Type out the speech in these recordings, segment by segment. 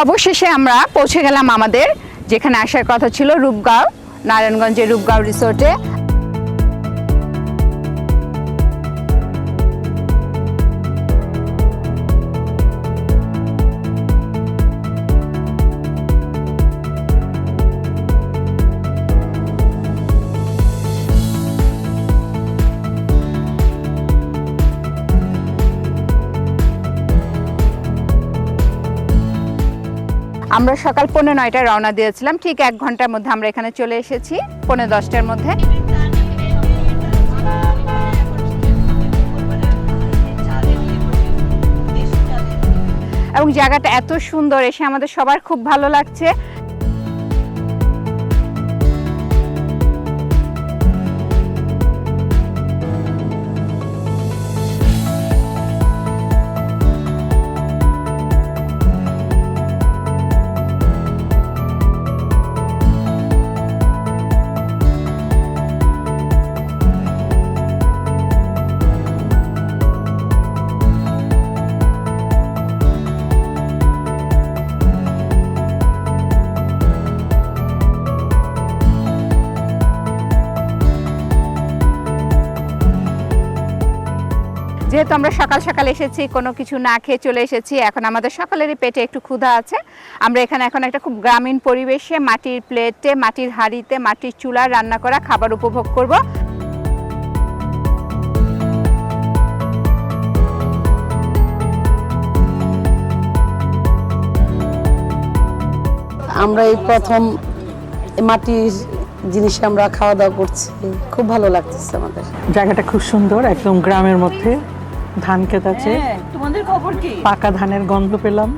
অবশেষে আমরা পৌঁছে গেলাম আমাদের যেখানে আসার কথা ছিল, রূপগাঁও, নারায়ণগঞ্জের রূপগাঁও রিসোর্টে। আমরা সকাল 9:15টায় রওনা দিয়েছিলাম, ঠিক 1 ঘন্টার মধ্যে আমরা এখানে চলে এসেছি, 9:45টার মধ্যে। এবং জায়গাটা এত সুন্দর, এসে আমাদের সবার খুব ভালো লাগছে। যেহেতু আমরা সকাল সকাল এসেছি, কোনো কিছু না খেয়ে চলে এসেছি, এখন আমাদের সকলেরই পেটে একটু ক্ষুধা আছে। আমরা এখানে এখন একটা খুব গ্রামীণ পরিবেশে মাটির প্লেটে, মাটির হাঁড়িতে, মাটির চুলায় রান্না করা খাবার উপভোগ করব। আমরা এই প্রথম মাটির জিনিসে আমরা খাওয়া দাওয়া করছি, খুব ভালো লাগতেছে আমাদের। জায়গাটা খুব সুন্দর, একদম গ্রামের মধ্যে। ধান ক্ষেত আছে, তোমাদের খবর কি? পাকা ধানের গন্ধ পেলাম।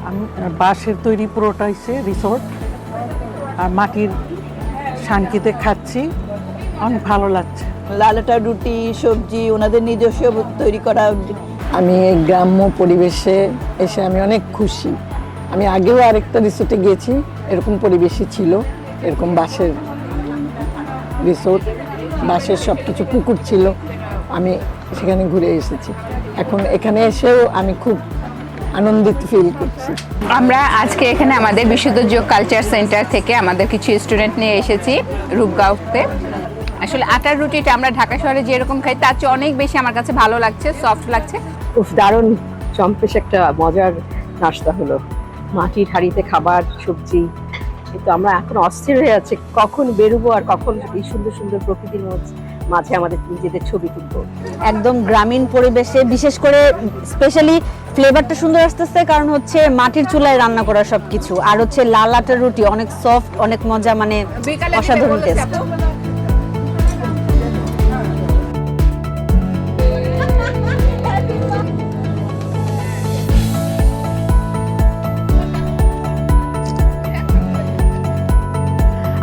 আমি বাঁশের তৈরি পুরোটা হচ্ছে রিসোর্ট, আর মাটির শান্তিতে খাচ্ছি, অনেক ভালো লাগছে। লালাটা রুটি, সবজি ওনাদের নিজস্ব তৈরি করা। আমি এই গ্রাম্য পরিবেশে এসে আমি অনেক খুশি। আমি আগেও আরেকটা রিসোর্টে গিয়েছি, এরকম পরিবেশই ছিল, এরকম বাঁশের রিসোর্ট, বাঁশের সব কিছু পুকুর ছিল, আমি সেখানে ঘুরে এসেছি। এখন এখানে এসেও আমি খুব আনন্দিত ফিল করছি। আমরা আজকে এখানে আমাদের বিশুদ্ধ যোগ কালচার সেন্টার থেকে আমাদের কিছু স্টুডেন্ট নিয়ে এসেছি রূপগাঁওতে। আসলে আটার রুটিটা আমরা ঢাকা শহরে যেরকম খাই তার চেয়ে অনেক বেশি আমার কাছে ভালো লাগছে, সফট লাগছে। খুব দারুণ চম্পেশ একটা মজার নাস্তা হলো। মাটির হাঁড়িতে খাবার, সবজি। কিন্তু আমরা এখন অস্থির হয়ে আছি কখন বেরোবো আর কখন এই সুন্দর সুন্দর প্রকৃতির মাঝে আমাদের নিজেদের ছবি তুলবো। একদম গ্রামীণ পরিবেশে, বিশেষ করে স্পেশালি ফ্লেভারটা সুন্দর আসতেছে, কারণ হচ্ছে মাটির চুলায় রান্না করা সবকিছু, আর হচ্ছে লাল আটার রুটি অনেক সফট, অনেক মজা, মানে অসাধারণ টেস্ট।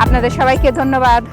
আপনাদের সবাইকে ধন্যবাদ।